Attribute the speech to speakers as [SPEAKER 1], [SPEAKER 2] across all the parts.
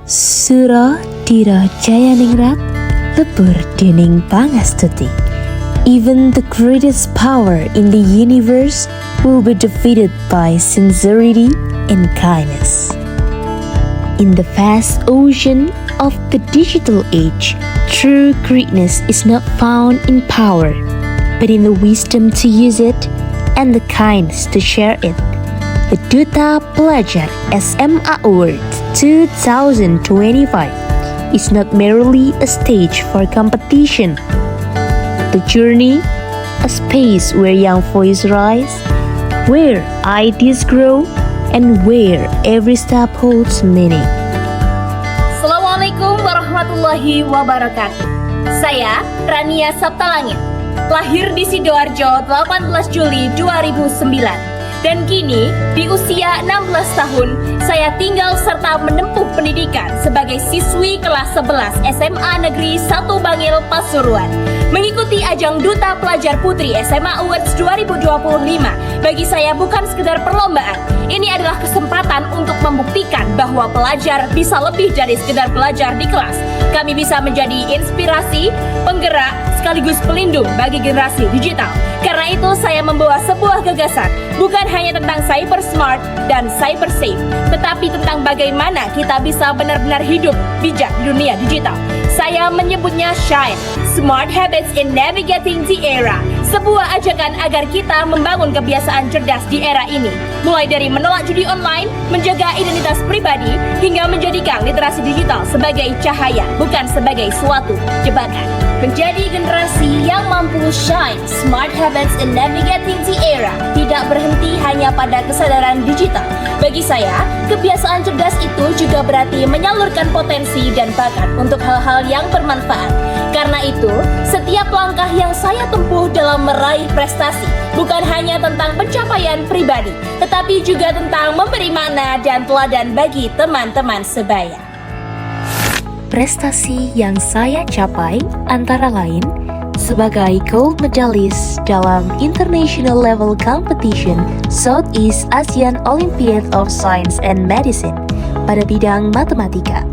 [SPEAKER 1] Sura Dira Jayaningrat Lebur Dening Pangastuti. Even the greatest power in the universe will be defeated by sincerity and kindness. In the vast ocean of the digital age, true greatness is not found in power, but in the wisdom to use it and the kindness to share it. The Duta Pelajar SMA Awards 2025 is not merely a stage for competition, but a journey, a space where young voices rise, where ideas grow, and where every step holds meaning.
[SPEAKER 2] Assalamualaikum warahmatullahi wabarakatuh. Saya Rania Saptalangit, lahir di Sidoarjo 18 Juli 2009. Dan kini, di usia 16 tahun, saya tinggal serta menempuh pendidikan sebagai siswi kelas 11 SMA Negeri 1 Bangil, Pasuruan. Mengikuti ajang Duta Pelajar Putri SMA Awards 2025 bagi saya bukan sekedar perlombaan. Ini adalah kesempatan untuk membuktikan bahwa pelajar bisa lebih dari sekedar belajar di kelas. Kami bisa menjadi inspirasi, penggerak, sekaligus pelindung bagi generasi digital. Karena itu saya membawa sebuah gagasan, bukan hanya tentang cyber smart dan cyber safe, tetapi tentang bagaimana kita bisa benar-benar hidup bijak di dunia digital. Saya menyebutnya Shine, Smart Habits in Navigating the Era, sebuah ajakan agar kita membangun kebiasaan cerdas di era ini, mulai dari menolak judi online, menjaga identitas pribadi, hingga menjadikan literasi digital sebagai cahaya, bukan sebagai suatu jebakan. Menjadi generasi yang mampu shine, Smart Habits in Navigating the Era tidak berhenti hanya pada kesadaran digital. Bagi saya, kebiasaan cerdas itu juga berarti menyalurkan potensi dan bakat untuk hal-hal yang bermanfaat. Karena itu, setiap langkah yang saya tempuh dalam meraih prestasi bukan hanya tentang pencapaian pribadi, tetapi juga tentang memberi makna dan teladan bagi teman-teman sebaya.
[SPEAKER 1] Prestasi yang saya capai antara lain sebagai gold medalist dalam International Level Competition Southeast Asian Olympiad of Science and Medicine pada bidang matematika,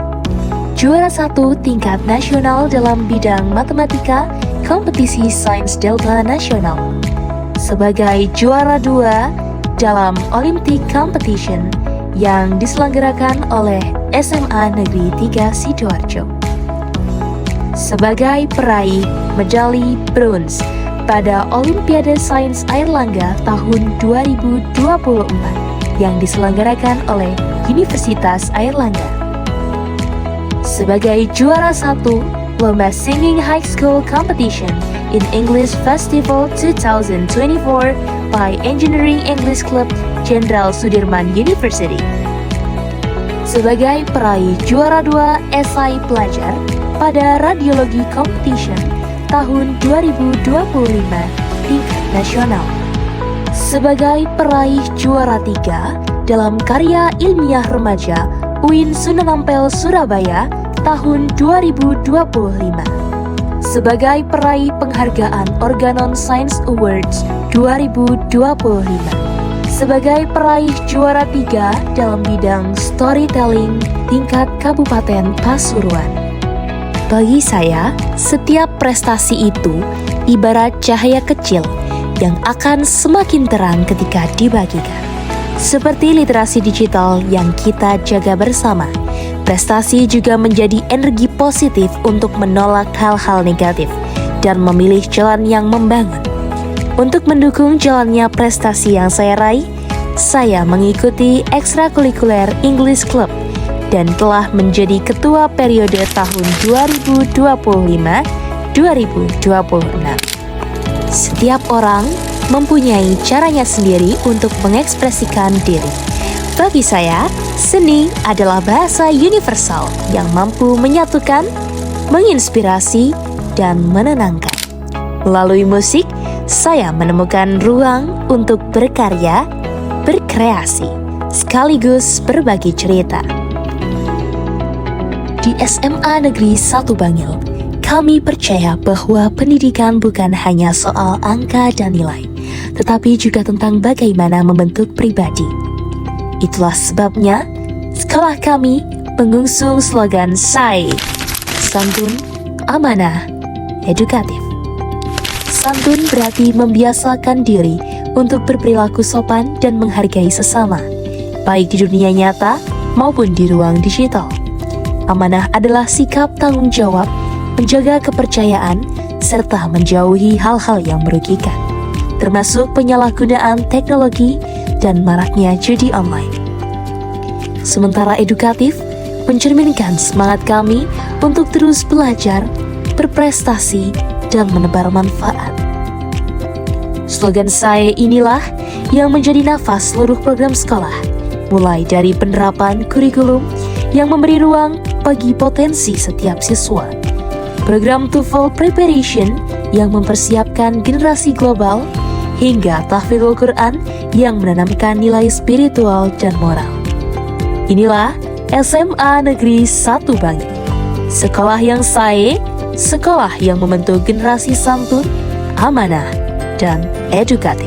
[SPEAKER 1] juara 1 tingkat nasional dalam bidang matematika kompetisi Sains Delta Nasional, sebagai juara 2 dalam Olympic Competition yang diselenggarakan oleh SMA Negeri 3 Sidoarjo, sebagai peraih medali bronze pada Olimpiade Sains Airlangga tahun 2024 yang diselenggarakan oleh Universitas Airlangga, sebagai juara 1 Lomba Singing High School Competition in English Festival 2024 by Engineering English Club Jenderal Sudirman University, sebagai peraih juara 2 esai pelajar pada Radiologi Competition tahun 2025 tingkat nasional, sebagai peraih juara 3 dalam karya ilmiah remaja UIN Sunan Ampel Surabaya tahun 2025, sebagai peraih penghargaan Organon Science Awards 2025, sebagai peraih juara 3 dalam bidang storytelling tingkat Kabupaten Pasuruan. Bagi saya, setiap prestasi itu ibarat cahaya kecil yang akan semakin terang ketika dibagikan. Seperti literasi digital yang kita jaga bersama, prestasi juga menjadi energi positif untuk menolak hal-hal negatif dan memilih jalan yang membangun. Untuk mendukung jalannya prestasi yang saya raih, saya mengikuti ekstrakurikuler English Club dan telah menjadi ketua periode tahun 2025-2026. Setiap orang mempunyai caranya sendiri untuk mengekspresikan diri. Bagi saya, seni adalah bahasa universal yang mampu menyatukan, menginspirasi, dan menenangkan. Melalui musik, saya menemukan ruang untuk berkarya, berkreasi, sekaligus berbagi cerita. Di SMA Negeri 1 Bangil, kami percaya bahwa pendidikan bukan hanya soal angka dan nilai, tetapi juga tentang bagaimana membentuk pribadi. Itulah sebabnya sekolah kami mengusung slogan SAE, Santun, Amanah, Edukatif. Santun berarti membiasakan diri untuk berperilaku sopan dan menghargai sesama, baik di dunia nyata maupun di ruang digital. Amanah adalah sikap tanggung jawab, menjaga kepercayaan, serta menjauhi hal-hal yang merugikan, termasuk penyalahgunaan teknologi dan maraknya judi online. Sementara edukatif mencerminkan semangat kami untuk terus belajar, berprestasi, dan menebar manfaat. Slogan SAE inilah yang menjadi nafas seluruh program sekolah, mulai dari penerapan kurikulum yang memberi ruang bagi potensi setiap siswa, program TOEFL Preparation yang mempersiapkan generasi global, hingga tahfidzul Quran yang menanamkan nilai spiritual dan moral. Inilah SMA Negeri 1 Bangil, sekolah yang SAE, sekolah yang membentuk generasi santun, amanah, dan edukatif.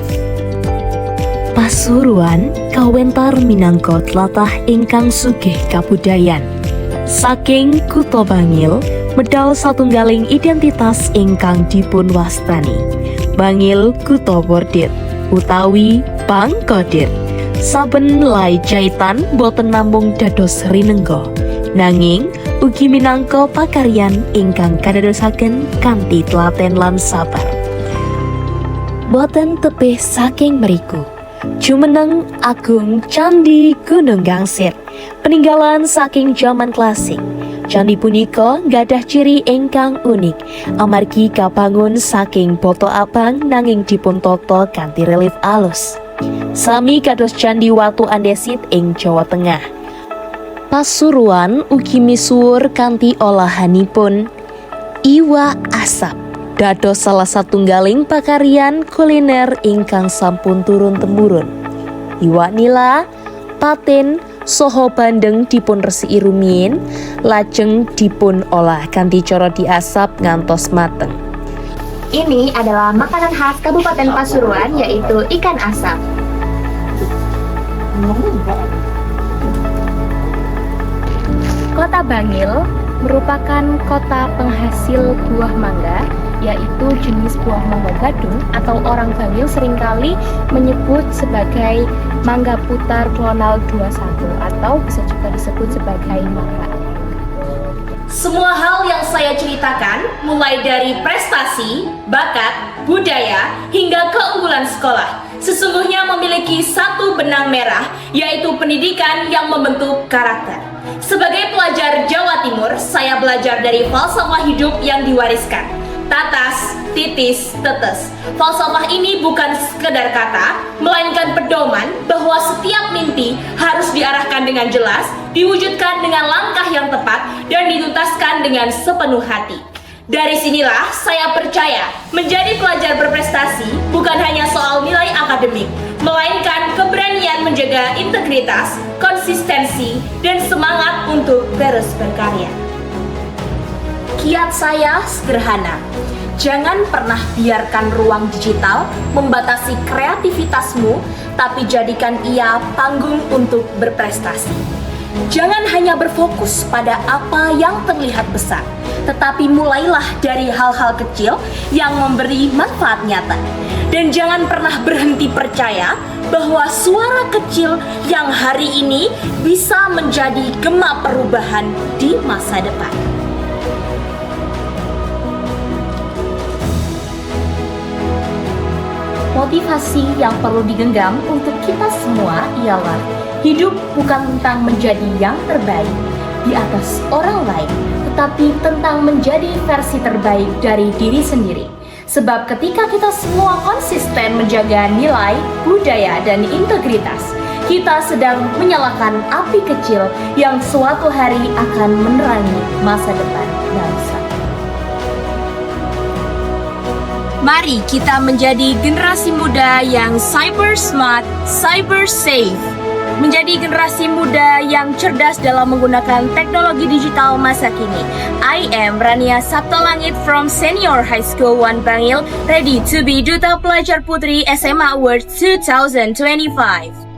[SPEAKER 1] Pasuruan kawentar minangka tlatah ingkang sugih kabudayan. Saking Kutha Bangil medal satunggaling identitas ingkang dipun wastani Bangil Kutha Bordir utawi Bangkodir. Saben lai jaitan boten namung dados rinengga, nanging ugi minangka pakaryan ingkang kadadosaken kanthi telaten lan sabar. Boten tebih saking mriku, jumeneng agung Candi Gunung Gangsir, peninggalan saking zaman klasik. Candi punika gadah ciri ingkang unik, amargi kabangun saking bata abang nanging dipuntata kanthi relief alus. Sami kados Candi Watu Andesit ing Jawa Tengah. Pasuruan ugi misuwur kanthi olahanipun iwak asap, dados salah satunggaling pakaryan kuliner ingkang sampun turun-temurun. Iwak nila, patin, soho bandeng dipun resiki rumiyin, lajeng dipun olah kanthi cara diasap ngantos mateng.
[SPEAKER 2] Ini adalah makanan khas Kabupaten Pasuruan, yaitu ikan asap. Kota Bangil merupakan kota penghasil buah mangga, yaitu jenis buah mangga gadung atau orang Bangil seringkali menyebut sebagai mangga putar klonal 21 atau bisa juga disebut sebagai mangga. Semua hal yang saya ceritakan, mulai dari prestasi, bakat, budaya, hingga keunggulan sekolah, sesungguhnya memiliki satu benang merah, yaitu pendidikan yang membentuk karakter. Sebagai pelajar Jawa Timur, saya belajar dari falsafah hidup yang diwariskan. Tatas, titis, tetes. Falsafah ini bukan sekedar kata, melainkan pedoman bahwa setiap mimpi harus diarahkan dengan jelas, diwujudkan dengan langkah yang tepat, dan dituntaskan dengan sepenuh hati. Dari sinilah saya percaya menjadi pelajar berprestasi bukan hanya soal nilai akademik, melainkan keberanian menjaga integritas, konsistensi, dan semangat untuk terus berkarya. Kiat saya sederhana, jangan pernah biarkan ruang digital membatasi kreativitasmu, tapi jadikan ia panggung untuk berprestasi. Jangan hanya berfokus pada apa yang terlihat besar, tetapi mulailah dari hal-hal kecil yang memberi manfaat nyata. Dan jangan pernah berhenti percaya bahwa suara kecil yang hari ini bisa menjadi gema perubahan di masa depan. Motivasi yang perlu digenggam untuk kita semua ialah hidup bukan tentang menjadi yang terbaik di atas orang lain, tetapi tentang menjadi versi terbaik dari diri sendiri. Sebab ketika kita semua konsisten menjaga nilai, budaya, dan integritas, kita sedang menyalakan api kecil yang suatu hari akan menerangi masa depan bangsa. Mari kita menjadi generasi muda yang cyber smart, cyber safe. Menjadi generasi muda yang cerdas dalam menggunakan teknologi digital masa kini. I am Rania Saptalangit from Senior High School 1 Bangil, ready to be Duta Pelajar Putri SMA Awards 2025.